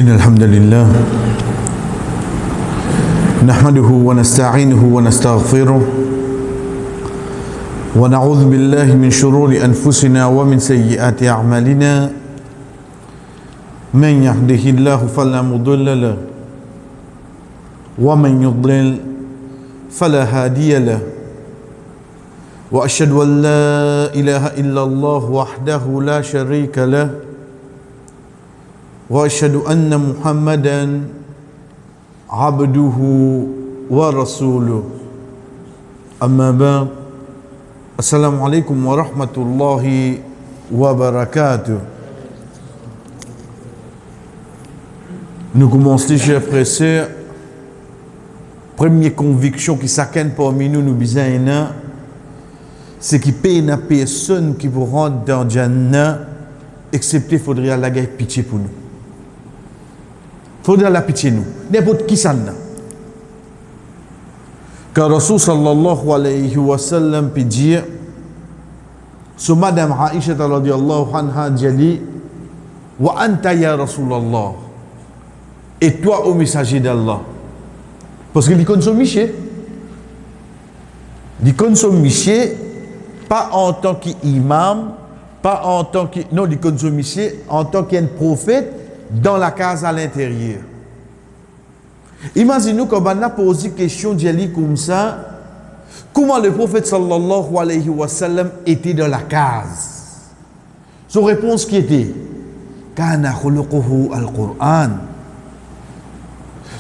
إن الحمد لله نحمده ونستعينه ونستغفره ونعوذ بالله من شرور أنفسنا ومن سيئات أعمالنا من يهده الله فلا مضل له ومن يضلل فلا هادي له وأشهد أن لا إله إلا الله وحده لا شريك له وأشهد أن محمدا عبده ورسوله أما بعد السلام عليكم ورحمة الله وبركاته. Nous commençons, chers frères et sœurs. Première conviction qui s'accède parmi nous, nous disons, c'est qu'il n'y a personne qui peut rentrer dans le Jannah, excepté qu'il faudrait la pitié pour nous. Il faudrait la pitié nous. N'importe qui ça n'a. Car Rasul sallallahu alayhi wa sallam peut dire, sur Madame Aïcha radiyallahu anha dit, wa anta ya Rasulallah. Et toi, au messager d'Allah. Parce qu'il consomme Miché. Il consomme Miché, pas en tant qu'imam, pas en tant que. Non, il consomme Miché en tant qu'un prophète dans la case à l'intérieur. Imaginez-nous quand on a posé une question d'Ali comme ça, comment le prophète sallallahu alayhi wa sallam était dans la case. Son réponse qui était Kana khuluquhu al-Qur'an.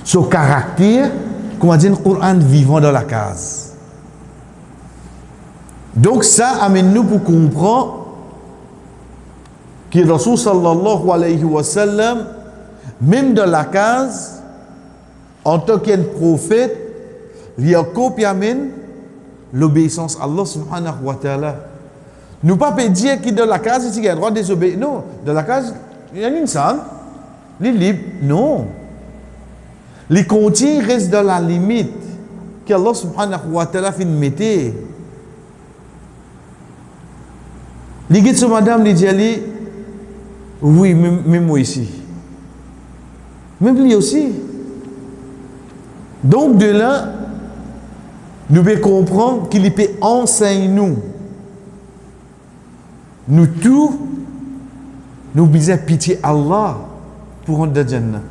Son caractère, comment dire, le Coran vivant dans la case. Donc ça amène-nous pour comprendre que le Rasul sallallahu alayhi wa sallam, même dans la case, en tant qu'un prophète, il y a copie amène l'obéissance à Allah subhanahu wa ta'ala. Nous ne pouvons pas dire que dans la case, il y a le droit de désobéir. Non, dans la case, il y a une salle, il est libre. Non. Les consignes restent dans la limite qu'Allah subhanahu wa ta'ala fait mettre. Les guides sur madame, les dit, oui, même moi ici. Même lui aussi. Donc de là, nous devons comprendre qu'il peut enseigner nous. Nous tous, nous devons pitié Allah pour rentrer dans le Jannah.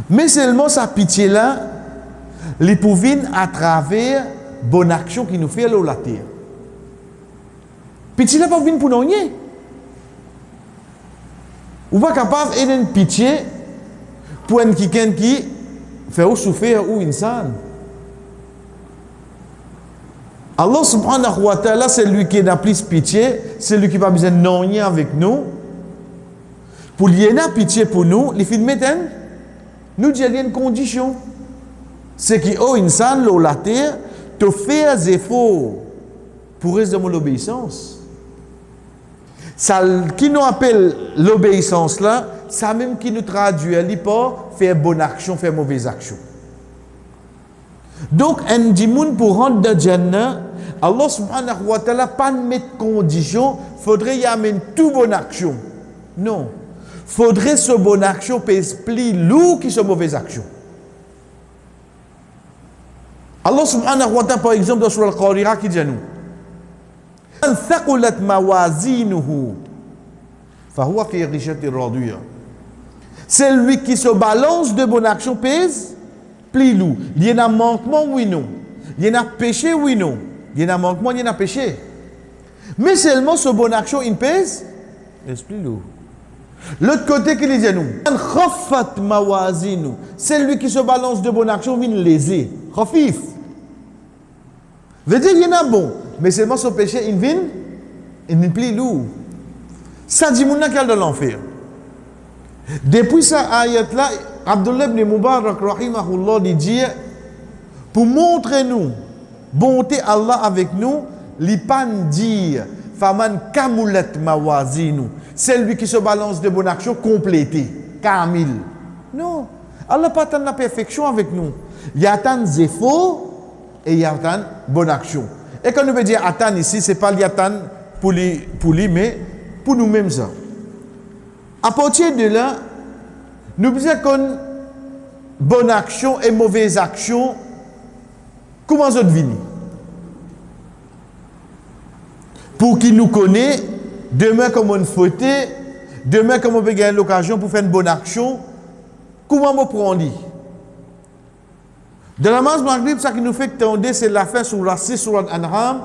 Mais seulement sa pitié là, les pouvines à travers bonne action qui nous fait là la terre. Pitié là pas venir pour nous rien. Ou pas capable d'aider une pitié pour un quelqu'un qui fait souffrir ou insan. Allah subhanahu wa ta'ala, c'est lui qui a plus pitié, c'est lui qui n'a pas besoin de non rien avec nous. Pour lui a pitié pour nous, il fait mettre nous disons une condition. C'est que oh insan la terre te fait des efforts pour rester dans l'obéissance. Ça qui nous appelle l'obéissance là, ça même qui nous traduit à l'hypo faire bonne action, faire mauvaise action. Donc un dimoun pour rentrer dans Jannah, Allah subhanahu wa ta'ala pas mettre condition, faudrait y amener tout bonne action. Non. Faudrait ce bonne action pèse plus lourd que ce mauvaise action. Allah subhanahu wa ta'ala par exemple dans Surah Al-Qari'ah qui dit à nous Man thaqulat mawazinuhu fahuwa fi 'ishatin radiyah. C'est lui qui se balance de bonne action pèse plus lourd. Il y en a manquement oui non. Il y en a péché oui non. Il y en a manquement, il y en a péché. Mais seulement ce bonne action il pèse plus lourd. L'autre côté qui dit à nous, c'est lui qui se balance de bonne action, vient lésé. Khafif. Veut dire il y en a bon, mais seulement son péché, il vient plus lourd. Ça dit, mon akal de l'enfer. Depuis cette ayat-là, Abdullah ibn Mubarak, rahimahullah, dit, pour montrer nous, bonté Allah avec nous, l'Ipan dire, Faman kamulat mawazinu. C'est lui qui se balance de bonne action complétée. Kamil. Non. Allah n'a pas atteint la perfection avec nous. Il y a atteint des efforts et il y a atteint bonne action. Et quand nous veut dire atteindre ici, ce n'est pas l'atteindre pour lui, mais pour nous-mêmes ça. À partir de là, Nous disons qu'on bonne action et mauvaise action, comment ça devine? Pour qui nous connaît, demain comme on fauté, demain comme on peut gagner l'occasion pour faire une bonne action, comment on prend dit? Dans la masse maghrib, ça qui nous fait que c'est la fin sur la 6 sur l'An'am.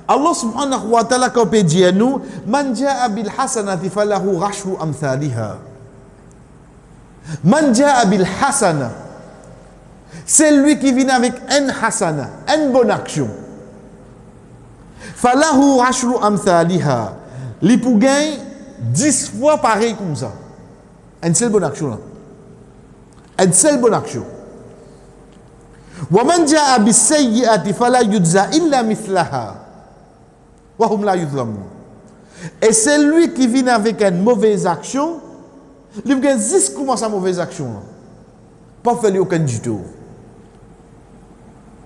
Allah subhanahu wa ta'ala quand il dit à nous, man ja'a bil hasanati falahu rashru amthaliha. Man ja'a bil hasana. C'est lui qui vient avec une hasana, une bonne action. Falahu rashru amthaliha. Li pour gagner 10 fois pareil comme ça. Une seule bonne action là. Une seule bonne action. Wa man ja'a bis sayyi'ati fala yujza illa mithlaha. Wa hum la yuzlamun. Et c'est lui qui vient avec une mauvaise action, il gagne 10 comment sa mauvaise action là. Pas faire aucun du tout.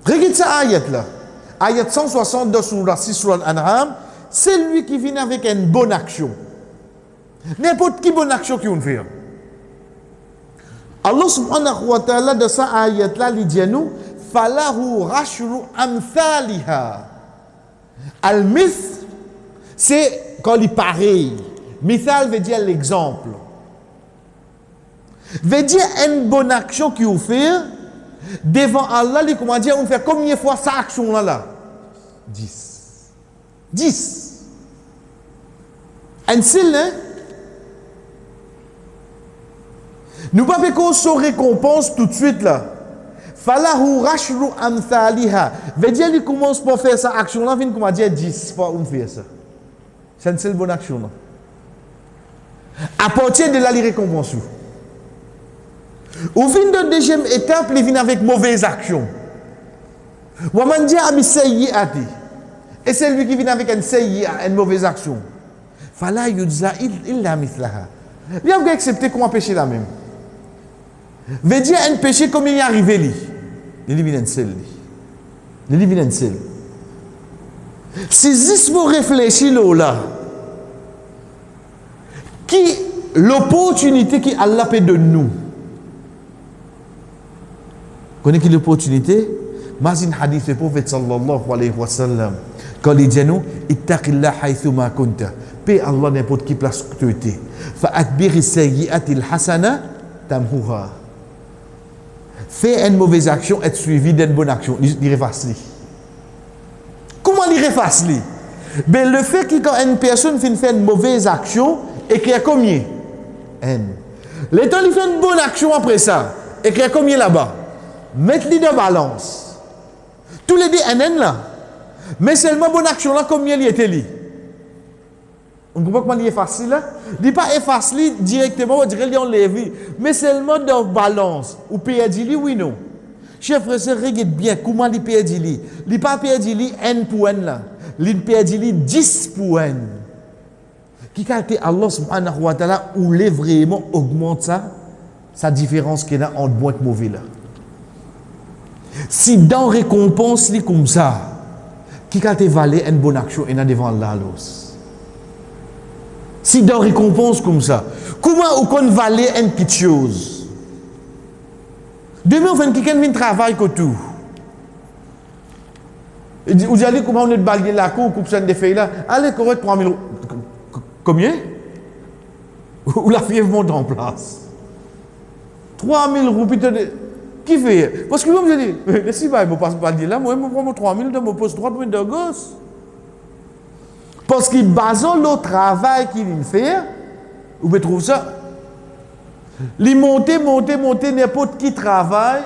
Regarde ça ayat là. Ayat 162 sur la 6 sur l'An'am, c'est lui qui vient avec une bonne action. N'importe qui bonne action qu'on fait. Allah subhanahu wa ta'ala de sa ayat là, il dit à nous, falahu rashru amthaliha. Al-mith, c'est quand il est pareil. Mithal veut dire l'exemple. Veut dire une bonne action qu'il fait devant Allah, il comment dire, on fait combien de fois cette action là? 10. 10. Un seul, hein? Nous ne pouvons pas qu'on se récompense tout de suite là. Falahu rashru amthaliha. Veut dire qu'il commence par faire cette action là, vient comment dire 10 fois on fait ça. C'est une seule bonne action là. À partir de là, il récompense. Au fin de deuxième étape, il vient avec mauvaise action. Waman ja'a bis sayyi'ati. Et c'est lui qui vient avec une mauvaise action. Fala yujza illa mithlaha. Il a accepté comment pécher la même. Veut dire un péché comme il est arrivé lui. Il vient un seul. Il vient un seul. Si juste vous réfléchissez là, qui l'opportunité qui Allah peut de nous. Connaissez qui l'opportunité? Mazin hadith le prophète sallallahu alayhi wa sallam. Quand il dit nous, ittaqillah haythu ma kunta. Paix Allah n'importe qui place que tu étais. Fa akbiri sayyi'ati al-hasana tamhuha. Fais une mauvaise action, être suivi d'une bonne action. Il efface. Comment il efface? Ben, le fait que quand une personne fait une mauvaise action, écrit combien? N. Le temps il fait une bonne action après ça, écrit combien là-bas? Mettez-le dans balance. Tous les deux N là. Mais seulement bonne action là, combien il était li? On comprend comment il est facile là? Il n'est pas facile directement, on dirait qu'il enlevé. Mais seulement dans balance. Ou perdre li, oui non. Chef frère, regarde bien comment il perd li. Il n'est pas perdu li N pour N là. Il perd li 10 pour N. Qui qualité Allah subhanahu wa ta'ala ou les vraiment augmente ça, sa différence qu'il y a entre bon et mauvais là. Si dans récompense li comme ça, qui qualité valait une bonne action et devant Allah l'os. Si dans récompense comme ça, comment on valait une petite chose? Demain on fait quelqu'un qui travaille comme tout. Vous allez comment on est balayé la cour, coupe ça de feuilles là, allez correct 3000 euros. Combien? Ou la fièvre monte en place. 3000 roupies. Qui fait? Parce que moi, je dis, si bah, je ne passe pas dire là, moi, je prends 3000 dans mon poste droit pour de gosse. Parce qu'il base le travail qu'il fait, vous pouvez trouver ça. Il monte, n'importe qui travaille,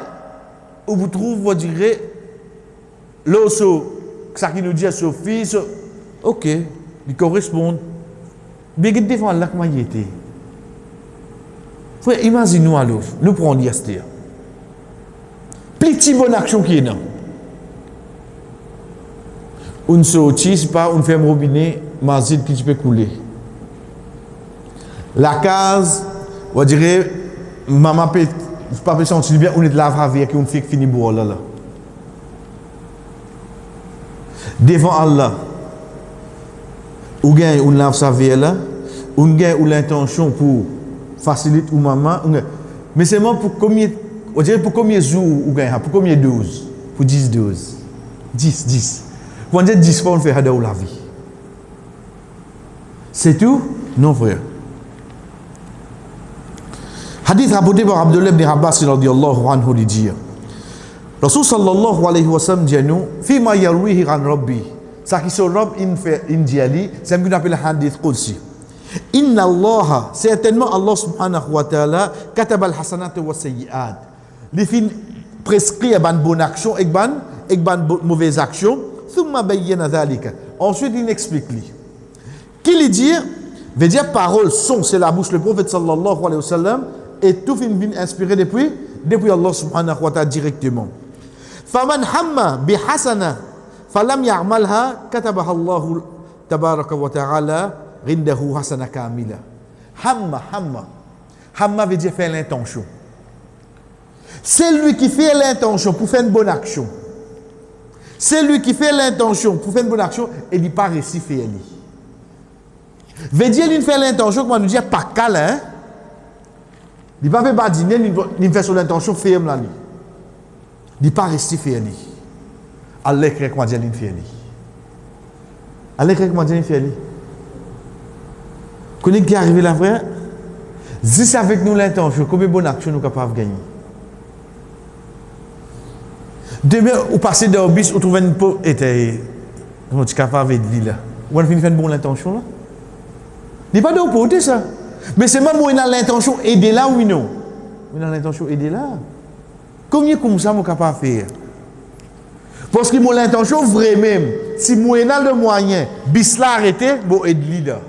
où vous trouvez, vous direz, l'osso, ça qui nous dit à Sophie, ok, il correspond. Mais il défend là comment il était. Frère, imaginez-nous alors, nous prenons l'IST. Petit bonne action qui est là. On sortit, c'est pas, on fait un robinet, mazid qui peut couler. La case, on dirait, maman peut, pas peut sentir bien, on est de la vraie qui on fait fini boire là. Devant Allah. Ou gagne on lave sa vie là, on gagne ou l'intention pour faciliter ou maman, Mais seulement pour combien, on dirait pour combien de jours ou gagne, pour combien de doses? Pour 10 doses. 10. Quand on dit 10 fois, on fait hada ou la vie. C'est tout? Non, frère. Hadith rapporté par Abdullah ibn Abbas radiyallahu anhu dit dire Rasul sallallahu alayhi wa sallam dit nous fima yarwihi an rabbi ça qui sur Rabb in diali c'est ce qu'on appelle hadith qudsi inna Allah certainement Allah subhanahu wa ta'ala kataba al hasanat wa sayyi'at li fin prescrit ban bonne action et ban mauvaise action thumma bayyana dhalika ensuite il explique li qui lui dit veut dire parole son c'est la bouche le prophète sallallahu alayhi wa sallam et tout fin inspiré depuis Allah subhanahu wa ta'ala directement. Faman hamma bi hasana falam ya'malha katabaha Allah tabaraka wa ta'ala rindahu hasana kamila. Hamma veut dire faire l'intention. C'est lui qui fait l'intention pour faire une bonne action. C'est lui qui fait l'intention pour faire une bonne action et il n'est pas réussi faire lui. Veut dire il fait l'intention comme on nous dit pas câlin. Il ne va pas badiner, il fait son intention ferme là. Il ne pas rester ferme. Allah crée comment dire il fait. Allah crée comment dire il fait. Quand il est arrivé là, frère, si c'est avec nous l'intention, combien de bonnes actions nous sommes capables de gagner? Demain, vous passez dans le bus, vous trouvez une peau, et vous êtes capable de vivre là. Vous avez fait une bonne intention là? Il n'est pas de côté ça. Mais c'est même où il a l'intention d'aider là ou non. Il a l'intention d'aider là. Combien comme ça, je suis capable de faire? Parce que moi, l'intention vraie même, si moi, il a le moyen, bis là arrêté, bon, aide-lui là.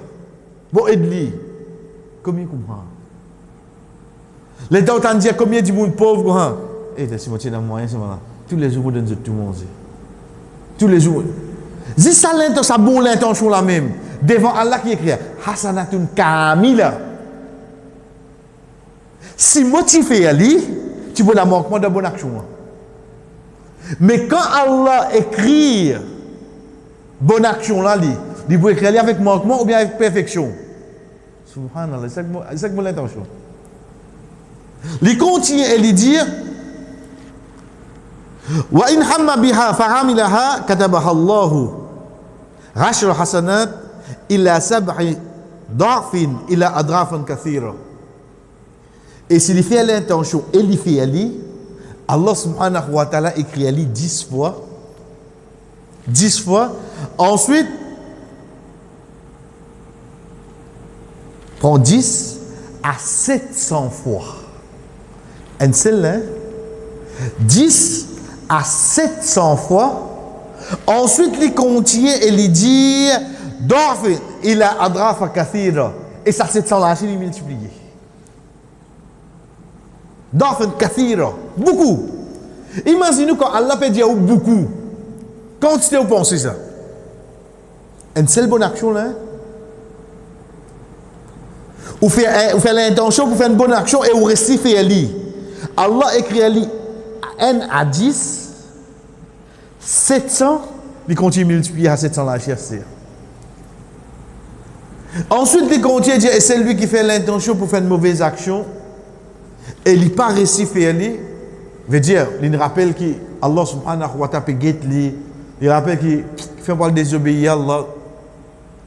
Bon, aide-lui. Combien comprend? L'état autant dire combien de monde pauvre, et si vous êtes dans le moyen, c'est voilà. Tous les jours, vous donnez tout le monde. Tous les jours. Si ça l'intention, ça bon l'intention là même. Devant Allah qui écrit Hasanatun Kamila. Si motivé à lui, tu vois la manquement de bonne action. Mais quand Allah écrit bonne action là, il peut écrire avec manquement ou bien avec perfection. Subhanallah, c'est ça que mon intention. Il continue et il dit Wa in hamma biha fa'amilaha katabaha Allahu 10 hasanat ila 7 da'fin ila adrafan kathira. Et s'il fait l'intention et il fait ali, Allah subhanahu wa ta'ala écrit ali 10 fois. 10 fois. Ensuite, prend 10 à 700 fois. Et c'est là, 10 à 700 fois. Ensuite, il continue et il dit Dorf, il a adrafa kathira. Et ça, 700 là, il est multiplié. Dorf kathira. Beaucoup. Imaginez quand Allah peut dire beaucoup. Quand tu vous pensez ça? Une seule bonne action là. Vous faites l'intention pour faire une bonne action et vous restez fait ali. Allah écrit ali N à 10, 700, il continue à multiplier à 700 la chercher. Ensuite, il continue à dire, et c'est lui qui fait l'intention pour faire une mauvaise action, et il n'est pas réussi à faire ali. Veut dire, il rappelle que Allah subhanahu wa ta'ala guette lui, il rappelle qu'il fait pas le désobéir à Allah,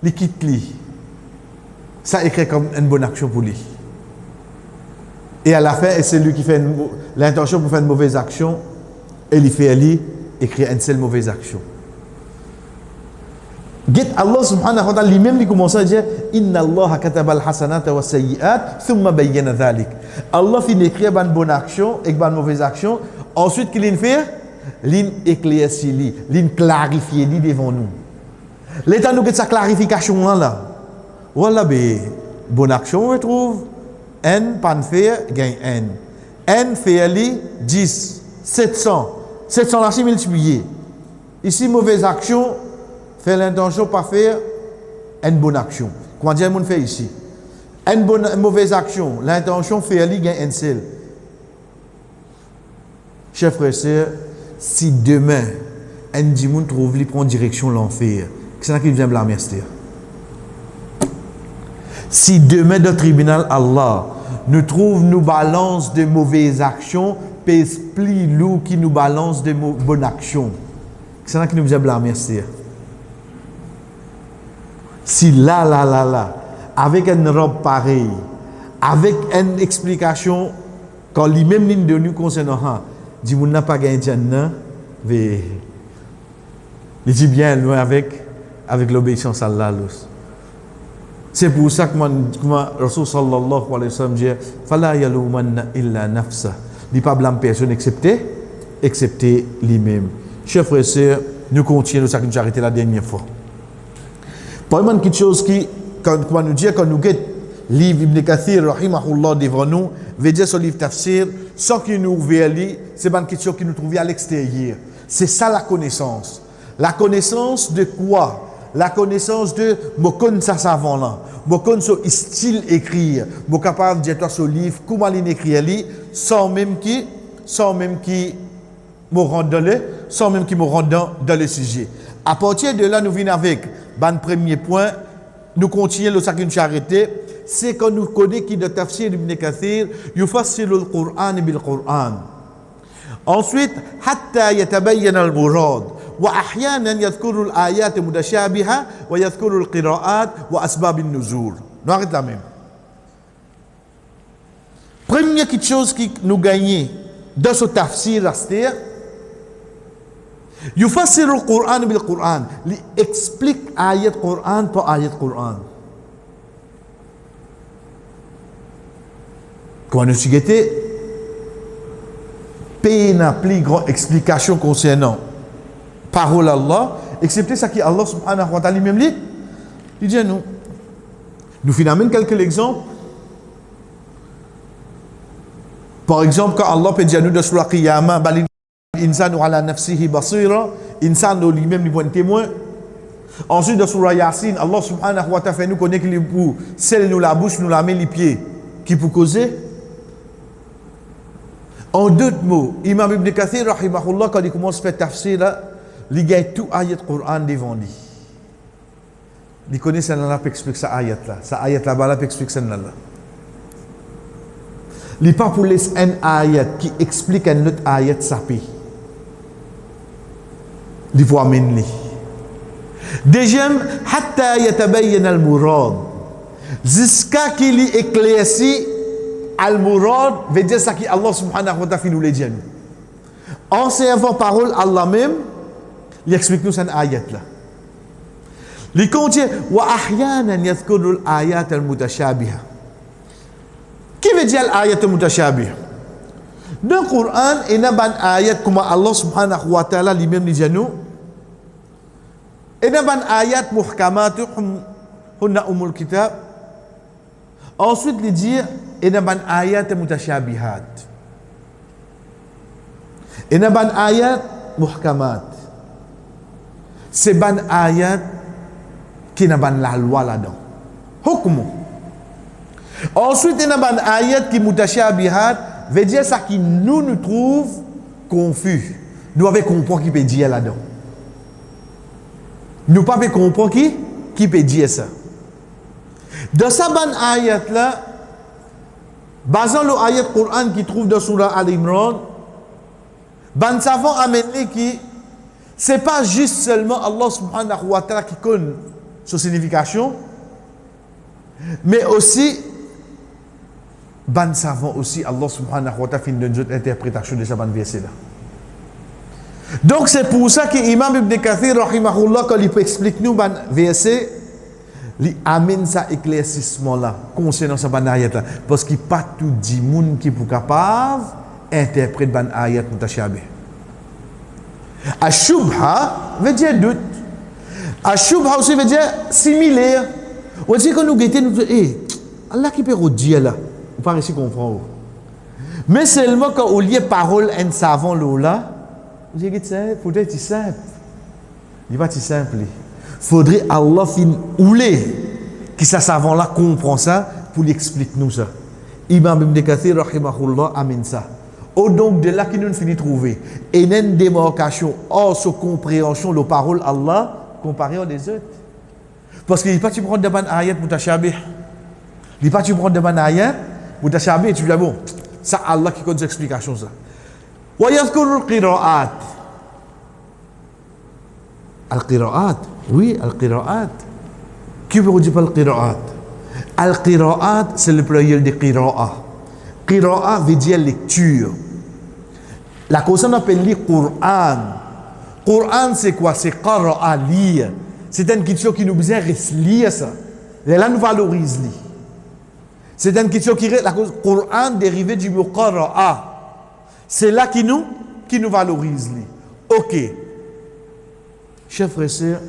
il quitte lui. Ça écrit comme une bonne action pour lui. Et à la fin, c'est lui qui fait l'intention pour faire une mauvaise action, et il fait lui écrire une seule mauvaise action. Allah subhanahu wa ta'ala lui-même il commence à dire Inna Allah kataba al-hasanata wa sayyi'at thumma bayyana dhalik. Allah finit d'écrire une bonne action et une mauvaise action. Ensuite, qu'il fait, il éclaircit, il clarifie devant nous. L'état nous que sa clarification là. Voilà, bonne action, on retrouve N, pan faire, gagne N. N fait 10, 700. 700 là, c'est multiplié. Ici, mauvaise action, fait l'intention pas faire une bonne action. Comment dire, on fait ici? Une mauvaise action, l'intention fait gagne un seul. Chers frères et sœurs, si demain, un dimoun trouve lui prend direction l'enfer, c'est là qu'il vient blâmer. Si demain dans le tribunal, Allah nous trouve nous balance de mauvaises actions, puis esprit loup qui nous balance de bonnes actions. C'est là qui nous a blâmé, c'est. Si là, avec une robe pareille, avec une explication, quand lui-même ligne de nous concernant, dit mon n'a pas gagné Jannah, mais il dit bien loin avec l'obéissance à Allah. C'est pour ça que Rasul sallallahu alayhi wa sallam dit fala yalumanna illa nafsa. Il ne pas blâmer personne excepté lui-même. Chers frères et sœurs, nous continuons ça que nous avons arrêté la dernière fois. Par exemple, quelque chose qui, quand nous dit, quand nous guette livre Ibn Kathir, rahimahullah, devant nous, veut dire ce livre tafsir, sans qu'il nous ouvre, c'est une question qui nous trouve à l'extérieur. C'est ça la connaissance. La connaissance de quoi? La connaissance de mon connais ça savant là, mon connais ce style écrire, mon capable de dire toi ce livre, comment il écrit sans même qui me rende dans le sujet. À partir de là, nous venons avec le premier point, nous continuons le sac une arrêté, c'est quand nous connaissons qui de tafsir Ibn Kathir, yufassilu al-Qur'an bil-Qur'an. Ensuite, hatta yatabayyana al-murad. وأحيانا يذكر الآيات المتشابهة ويذكر القراءات وأسباب النزول. Nous arrêtons là même. Première chose qui nous gagne dans ce tafsir, c'est يفسر القرآن بالقرآن. Il explique ayat Qur'an par ayat Qur'an. Quand nous sommes pays n'a plus grande explication concernant parole Allah, excepté ça qui Allah subhanahu wa ta'ala lui-même il dit à nous. Nous finalement quelques exemples. Par exemple, quand Allah peut dire à nous de surah Qiyamah, balin insanu ala nafsihi basira, insanu lui-même lui point témoin. Ensuite, de surah Yasin, Allah subhanahu wa ta'ala fait nous connaître qu'il pour celle nous la bouche, nous la main, les pieds, qui pour causer. En d'autres mots, Imam Ibn Kathir, rahimahullah, quand il commence à faire tafsir là, il gagne tout ayat Qur'an devant lui. Il connaît ça là pour expliquer ça ayat là. Ça ayat là bas pour expliquer ça là. Il pas pour laisser un ayat qui explique un autre ayat sapé. Il faut amener. Deuxième, hatta yatabayyan al-murad. Jusqu'à qu'il éclaircit al-murad, veut dire ça qui Allah subhanahu wa ta'ala nous le dit. En servant parole Allah même, il explique nous cette ayat là. Il contient wa ahyanan yadhkuru al-ayat al-mutashabiha. Qui veut dire l'ayat al-mutashabiha? Dans le Coran, il y a une ayat comme Allah subhanahu wa ta'ala lui-même dit nous. Il y a une ayat muhkamat hunna umul kitab. Ensuite, il dit il y a une ayat mutashabihat. Il y a une ayat muhkamat. C'est une ayat qui n'a pas la loi là-dedans. Hukmu. Ensuite, il y a une ayat qui est mutashabihat, veut dire ça qui nous trouve confus. Nous avons compris qui peut dire là-dedans. Nous pas comprendre qui peut dire ça. Dans cette bonne ayat là, basant le ayat Coran qui trouve dans Surah Al-Imran, ban savant amené qui c'est pas juste seulement Allah subhanahu wa ta'ala qui connaît sa signification, mais aussi ban savant aussi Allah subhanahu wa ta'ala fait une autre interprétation de ce verset là. Donc c'est pour ça que Imam Ibn Kathir rahimahullah quand il peut expliquer nous ban verset, il amène ça éclaircissement là concernant ce ban ayat là parce qu'il pas tout dit monde qui pour capable interpréter ban ayat mutashabih. Ashubha veut dire doute. Ashubha aussi veut dire similaire. On dit que nous guettons nous Allah qui peut redire là. Vous pas réussi comprendre. Mais seulement quand au lieu parole un savant là, vous dites ça peut-être simple. Il pas si simple. Faudrait Allah fin oulé qui ça savant là comprend ça pour l'expliquer nous ça. Imam Ibn Kathir rahimahullah amène ça. Au donc de là qui nous finit trouver et une démarcation hors sa compréhension de parole Allah comparé aux des autres. Parce qu'il n'est pas tu prends de bonnes ayat mutashabih. Il n'est pas tu prends de bonnes ayat Pour t'achaber, tu dis, bon, ça Allah qui connaît l'explication ça. Wa yadhkuru al-qira'at. Al-qira'at, oui, al-qira'at. Qui veut dire al-qira'at? Al-qira'at, c'est le pluriel de qira'a. Qira'a veut dire lecture. La cause on appelle le Coran. Coran, c'est quoi? C'est qara'a, lire. C'est une question qui nous besoin de lire ça. Et là, nous valorisons. C'est une question qui la cause Coran dérivé du mot qara'a. C'est là qui nous valorise. Ok. Chers frères et sœurs,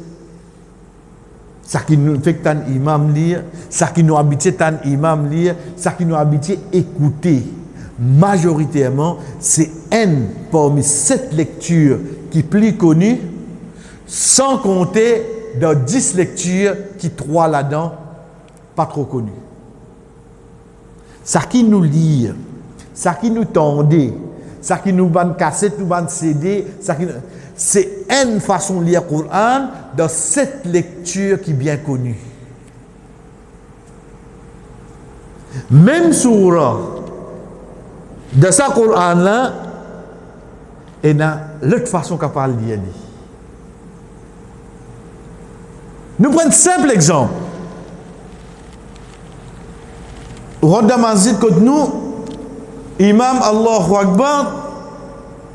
ça qui nous fait que un imam lire, ça qui nous habite un imam lire, ça qui nous habite écouter, majoritairement, c'est une parmi 7 lectures qui est plus connue, sans compter dans 10 lectures qui 3 là-dedans, pas trop connues. Ça qui nous lire, ça qui nous tendait, ça qui nous ban cassette, nous ban CD, ça qui c'est une façon de lire le Coran dans 7 lectures qui est bien connue. Même surah de ce Coran-là, il y a l'autre façon qu'on parle de lire. Nous prenons un simple exemple. Randa Masjid contre nous, Imam Allahu Akbar,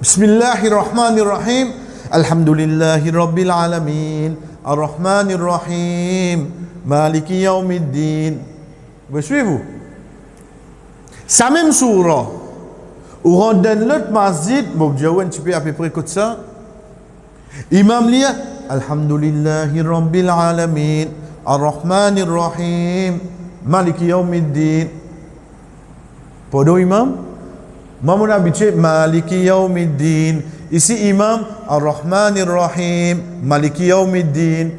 Bismillahirrahmanirrahim, Alhamdulillahi Rabbil Alamin, Ar-Rahmanir-Rahim, Maliki Yawmiddin. Vous suivez-vous? Ça même surah, où on donne l'autre masjid, bon, Dieu, un petit peu à peu près comme ça. Imam lit, Alhamdulillahi Rabbil Alamin, Ar-Rahmanir-Rahim, Maliki Yawmiddin. Pendant imam, moi mon habitué, Maliki Yawmiddin. Ici, imam, Ar-Rahmanir-Rahim, Maliki Yawmiddin.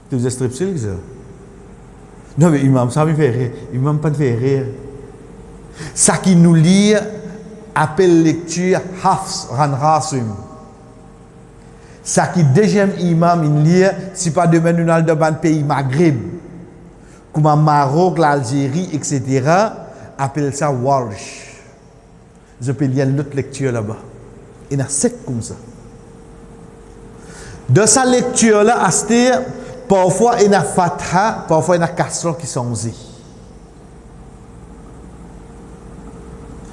Tu es stripsil, ça? Non, mais imam, ça me fait rire. Imam, pas de faire rire. Ça qui nous lit, appelle lecture Hafs Ranrasim. Ça qui deuxième imam, il lit, si pas demain, nous allons dans un pays Maghreb, comme en Maroc, l'Algérie, etc., appelle ça Warsh. Je peux lire l'autre lecture là-bas. Il y en a 7 comme ça. De sa lecture-là, Astir, parfois il y a Fatha, parfois il y a Kasra qui sont Z.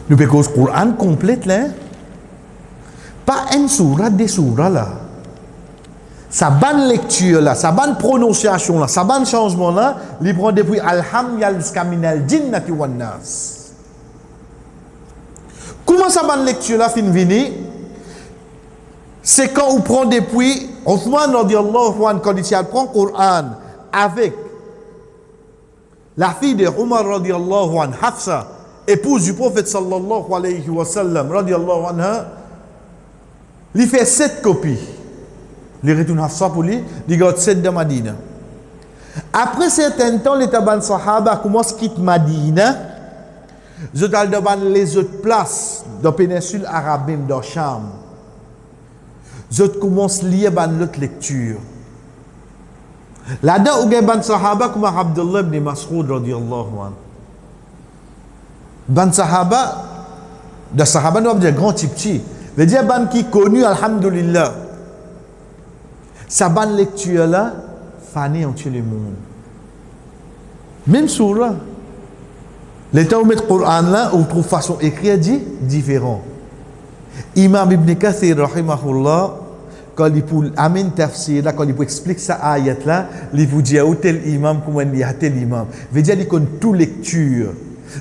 Nous pouvons cause Coran complète là. Pas une sourate, des sourates là. Sa bonne lecture là, sa bonne prononciation là, sa bonne changement là, il prend depuis Alhamdulillah jusqu'à Minal Jinnati wan Nas. Comment sa bonne lecture là fin venir? C'est quand on prend depuis Othman radiallahu anhu, quand il prend le Coran avec la fille de Omar radiallahu anhu, Hafsa, épouse du prophète sallallahu alayhi wa sallam radiallahu anha, il fait 7 copies. Il retourne Hafsa pour lui, il garde 7 de Madina. Après certain temps, les Taban Sahaba commencent à quitter Madina. Je dois les autres places dans la péninsule arabe, dans Cham. Je commence à lire l'autre lecture. Là-dedans, il y a des Sahaba comme Abdullah ibn Mas'ud radiyallahu anhu. Ban Sahaba, de Sahaba, nous avons des grands types. veut dire ban qui connu alhamdulillah. Sa bonne lecture là, fané en le monde. Même sur là. L'état où met le Coran là, on trouve façon écrire dit différent. Imam Ibn Kathir rahimahullah, quand il pour amin tafsir là, quand il pour expliquer ça ayat là, il vous dit à tel imam comment il y a tel imam. Veut dire qu'il connaît toute lecture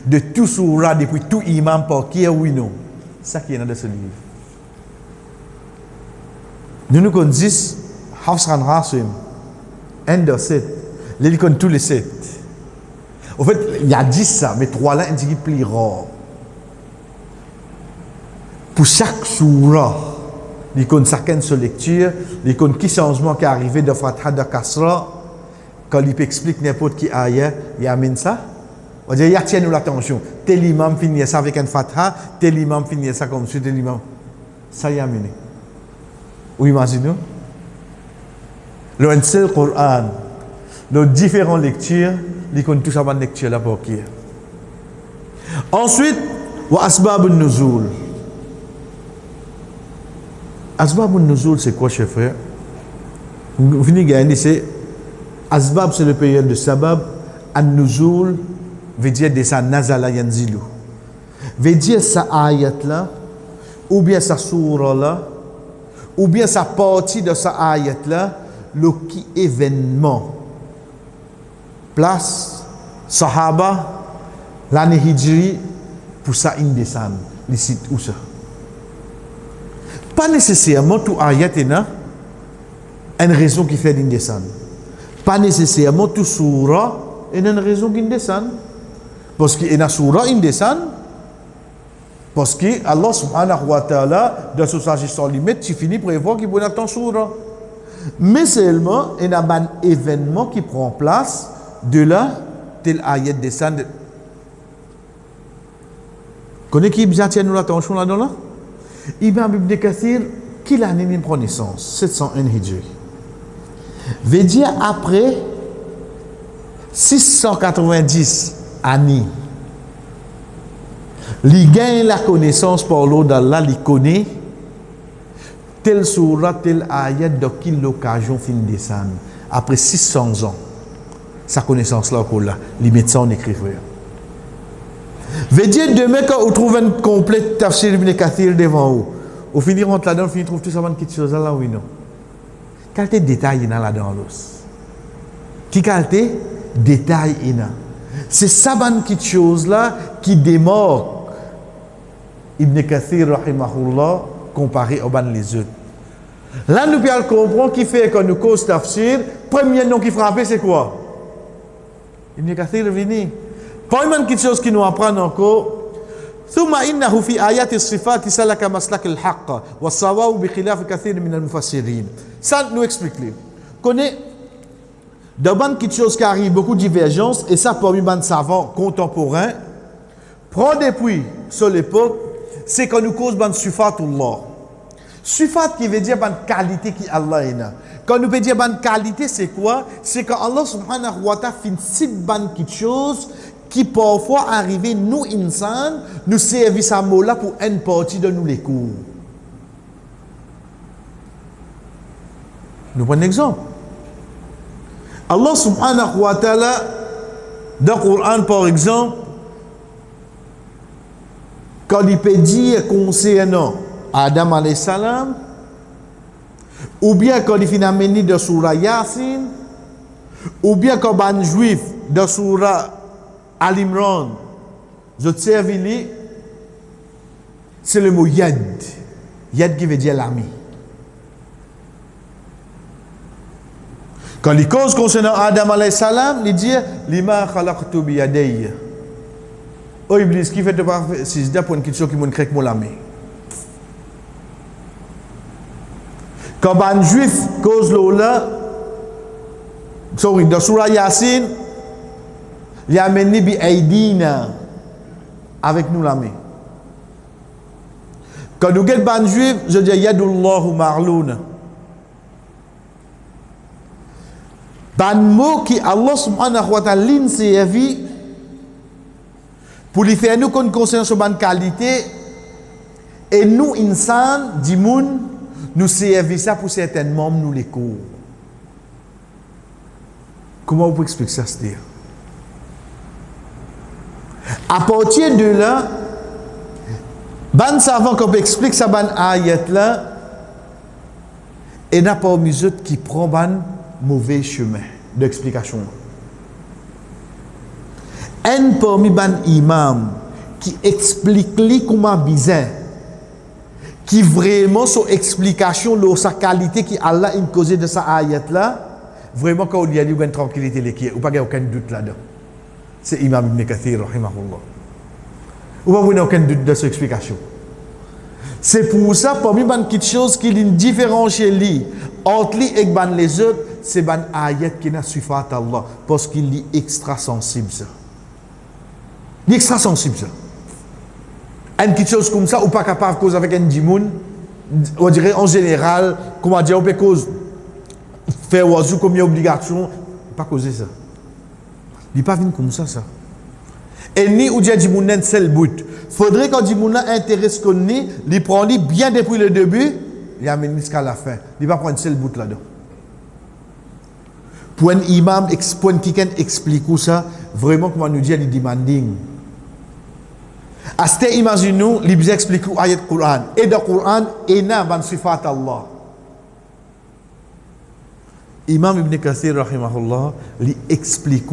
de tout surah depuis tout imam par qui est oui non. Ça qui est dans ce livre. Nous connaissons Hafsan Rasim, un de 7. Il connaît tous les 7. En fait, il y a 10 ça, mais 3 là, c'est plus rare. Pour chaque surah, il connaît chacune sa lecture, il connaît qui changement qui est arrivé de Fatha de Kasra, quand il explique n'importe qui ayah, il amène ça. On dit, il y a tient nous l'attention. Tel imam finit ça avec un Fatha, tel imam finit ça comme ça, tel imam. Ça y est amené. Vous imaginez? Le seul Coran, Nos différentes lectures, ils connaissent tout ça dans la lecture là pour qui. Ensuite, wa asbab an-nuzul. Asbab an-nuzul, c'est quoi, chers frères? Vous venez gagner, c'est asbab, c'est le période de sabab. An-nuzul veut dire de sa nazala yanzilu. Veut dire sa ayat là, ou bien sa surah là, ou bien sa partie de sa ayat là, le qui événement. Place, Sahaba, l'année Hijri, pour ça, il descend. Les sites où ça? Pas nécessairement tout ayat est là, une raison qui fait qu'il descend. Pas nécessairement tout surah est une raison qu'il descend. Parce qu'il y a surah, il descend. Parce que Allah subhanahu wa ta'ala, dans son sagesse sans limite, tu finis pour voir qu'il y a ton surah. Mais seulement, il y a un événement qui prend place de là, tel ayat descend. Connaissez qui bien tient nous l'attention là-dedans là? Ibn Ibn Kathir, quelle année il prend naissance? 701 Hijri. Veut dire après 690 années. Il gagne la connaissance par l'eau d'Allah, il connaît telle surah, telle ayat, de quelle occasion fin descendre. Après 600 ans, sa connaissance là, il met ça en écriture. Veut dire demain quand vous trouvez un complet tafsir Ibn Kathir devant vous, au finir on là-dedans, vous trouvez tout ça dans quelque chose là, oui non. Qualité détail il y a là-dedans l'os. Qui qualité détail il y a. C'est ça dans quelque chose là qui démarque Ibn Kathir rahimahullah comparé aux ban les autres. Là nous pouvons comprendre qui fait que nous cause tafsir, premier nom qui frappe c'est quoi? Ibn Kathir vini. Pas même quelque chose qui nous apprend encore. ثم إنه في آيات الصفات سلك مسلك الحق والصواب بخلاف كثير من المفسرين. Ça nous explique. Connaît d'abord quelque chose qui arrive beaucoup de divergences et ça parmi les savants contemporains prend depuis sur l'époque c'est qu'on nous cause ban sifatullah. Sifat qui veut dire ban qualité qui Allah est là. Quand nous peut dire ban qualité c'est quoi? C'est quand Allah subhanahu wa ta'ala fait une ban quelque chose qui parfois arrive nous insan nous servir ça mot là pour une partie de nous les cours. Nous prenons un exemple. Allah subhanahu wa ta'ala dans le Coran par exemple quand il peut dire concernant Adam alayhi salam ou bien quand il finit amené de surah Yasin ou bien quand ban juif de surah Al-Imran, je servis, c'est le mot yad. Yad qui veut dire l'ami. Quand il cause concernant Adam alayhi salam, il dit lima khalaqtu bi yadayya. Oh Iblis, qui fait de pas c'est pour une question qui montre que mon l'ami. Quand un juif cause là, sorry, dans surah Yasin, il a amené bi aidina avec nous la main. Quand nous sommes ban juif, je dis yadullahu ma'louna. Ban mot qui Allah subhanahu wa ta'ala l'inservi pour lui faire nous qu'on concerne sur ban qualité et nous insan dimoun nous servir ça pour certains membres nous les cours. Comment vous pouvez expliquer ça c'est-à-dire? À partir de là, ban savant qu'on peut expliquer ça ban ayat là, et n'a pas mis autres qui prend ban mauvais chemin d'explication. Un parmi ban imam qui explique li comment bizarre, qui vraiment son explication de sa qualité qui Allah a causé de sa ayat là, vraiment quand il y a une tranquillité l'équipe, ou pas aucun doute là-dedans. C'est Imam Ibn Kathir, rahimahullah. Ou pas vous n'avez aucun doute de cette explication. C'est pour ça, parmi quelque chose qui est différent chez lui, entre lui et les autres, c'est ban ayat qui n'a sufat Allah, parce qu'il est extra sensible ça. Il est extra sensible ça. Une petite chose comme ça, ou pas capable de cause avec un dimoun, on dirait en général, comment dire, on peut cause faire oiseau comme une obligation. pas causer ça. Il pas venir comme ça. Et ni ou dit moun nan seul but. Faudrait quand dit moun nan intéresse qu'on ni, il prend lui bien depuis le début, il amène jusqu'à la fin. Il va prendre seul but là-dedans. Pour un imam, pour un quelqu'un explique ça, vraiment comment nous dit il demanding. À ce imaginons, il explique l'ayat Coran. Et dans le Coran, il y a ban sifat Allah. Imam Ibn Kathir, rahimahullah, il explique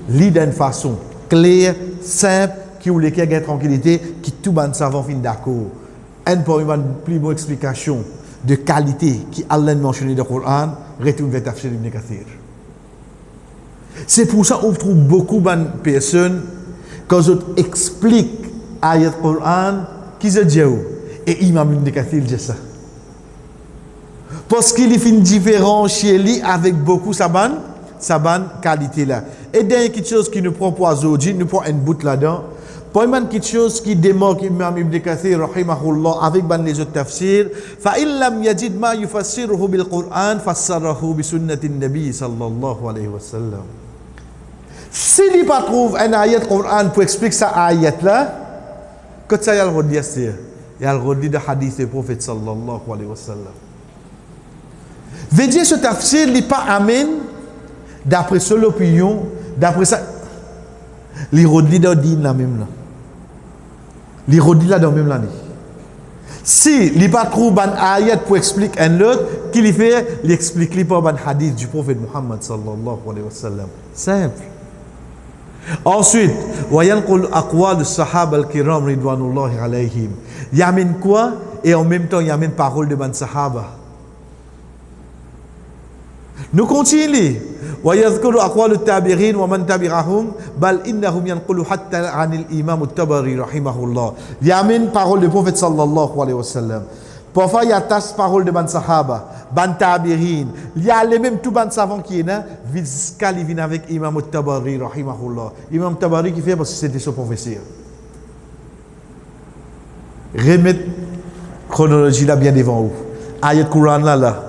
d'une façon claire, simple, qui ou lesquels gagne tranquillité, qui tout ban savant fin d'accord. Un pour une plus bonne explication de qualité qui Allah mentionné dans le Coran, retourne vers Tafsir Ibn Kathir. C'est pour ça qu'on trouve beaucoup de personnes quand on explique ayat Coran qui se dit et Imam Ibn Kathir dit ça. Parce qu'il fait une différence chez lui avec beaucoup sa bonne qualité là. Et dernière quelque chose qui nous prend pour aujourd'hui, nous prend un bout là-dedans. Pour une quelque chose qui démarque Imam Ibn Kathir rahimahullah avec les autres tafsirs, fa illam yajid ma yufassiruhu bil Qur'an fassarahu bi sunnati nabi sallallahu alayhi wa sallam. S'il n'y pas trouve un ayat Qur'an pour expliquer ça ayat là, que ça y a le redit c'est, il y a le redit de hadith du prophète sallallahu alayhi wa sallam. Veut dire ce tafsir n'est pas amen d'après seule opinion, d'après ça, les redit dans din la même là. Les redit là dans même là. Si il n'y pas trouve un ayat pour expliquer un autre, qu'il fait, il explique pas un hadith du prophète Muhammad sallallahu alayhi wa sallam. Simple. Ensuite, وَيَنْقُلْ أَقْوَالُ الصَّحَابَ الْكِرَامِ رِضْوَانُ اللَّهِ عَلَيْهِمْ. Il amène quoi? Et en même temps, il amène parole de ban sahaba. Nous continuons. وَيَذْكُرُ أَقْوَالُ التَّابِعِينَ وَمَنْ تَبِعَهُمْ بَلْ إِنَّهُمْ يَنْقُلُ حَتَّى عَنِ الْإِمَامُ الطَّبَرِي رَحِمَهُ اللَّه. Il amène parole du prophète sallallahu alayhi wa sallam. Parfois, il y a tas parole de ban sahaba, ban tabirin. Il y a les mêmes tout ban savants qui est là, jusqu'à il vient avec Imam al-Tabari, rahimahullah. Imam al-Tabari qui fait parce que c'était son professeur. Remettre chronologie là bien devant vous. Ayat Quran là.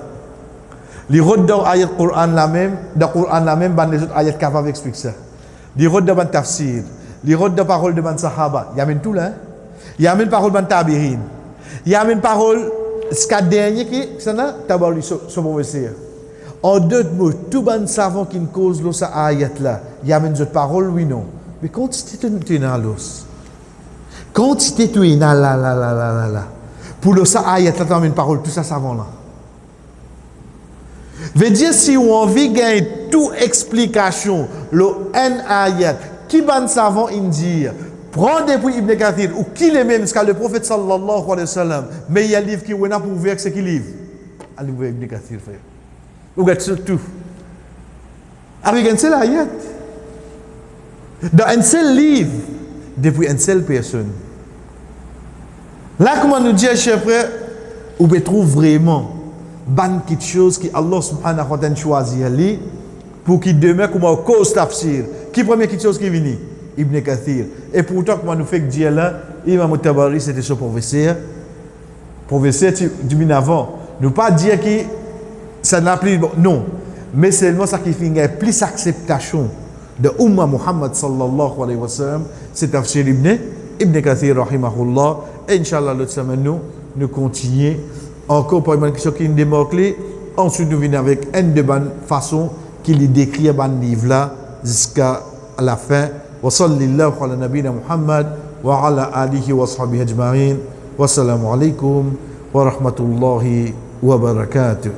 Les routes dans ayat Quran là même, dans Quran là même, ban les autres ayat capables d'expliquer ça. Les routes dans ban tafsir, les routes de parole de ban sahaba. Il y a même tout là. Il y a même parole ban tabirin. Il y a même parole, ce qu'a dernier qui, c'est là, Tabari, son professeur. En deux mots, tout bon savant qui ne cause l'os à ayat là, il y a même d'autres paroles, oui, non. Mais quand tu es dans l'os, quand tu es dans là, pour l'os à ayat là, tu as une parole, tout ça savant là. Veut dire, si on a envie de gagner toute explication, le N ayat, qui bon savant dire, prends depuis Ibn Kathir, ou qui est même, ce le prophète sallallahu alayhi wa sallam, mais il y a un livre qui est là pour voir ce qu'il livre. Allez voir Ibn Kathir, frère. Vous regardez surtout. Avec un seul ayat. Dans un seul livre, depuis une seule personne. Là, comment nous dit, cher frère, vous pouvez trouver vraiment ban quelque chose que Allah subhanahu wa ta'ala choisit pour qu'il demeure comme un cause tafsir. Qui premier quelque chose qui vient? Ibn Kathir. Et pourtant, comment nous fait que dire là, Imam al-Tabari, c'était son professeur. Professeur du min avant. Nous pas dire que ça n'a plus. Non. Mais seulement ça qui fait plus acceptation de Ummah Muhammad sallallahu alayhi wa sallam. C'est Tafsir Ibn Kathir, rahimahullah. Et Inch'Allah, l'autre semaine, nous continuons. Encore pour une question qui nous démarque. Ensuite, nous venons avec une de bonnes façons qu'il décrit dans ce livre-là jusqu'à la fin. وصلى الله على نبينا محمد وعلى آله وصحبه أجمعين والسلام عليكم ورحمة الله وبركاته.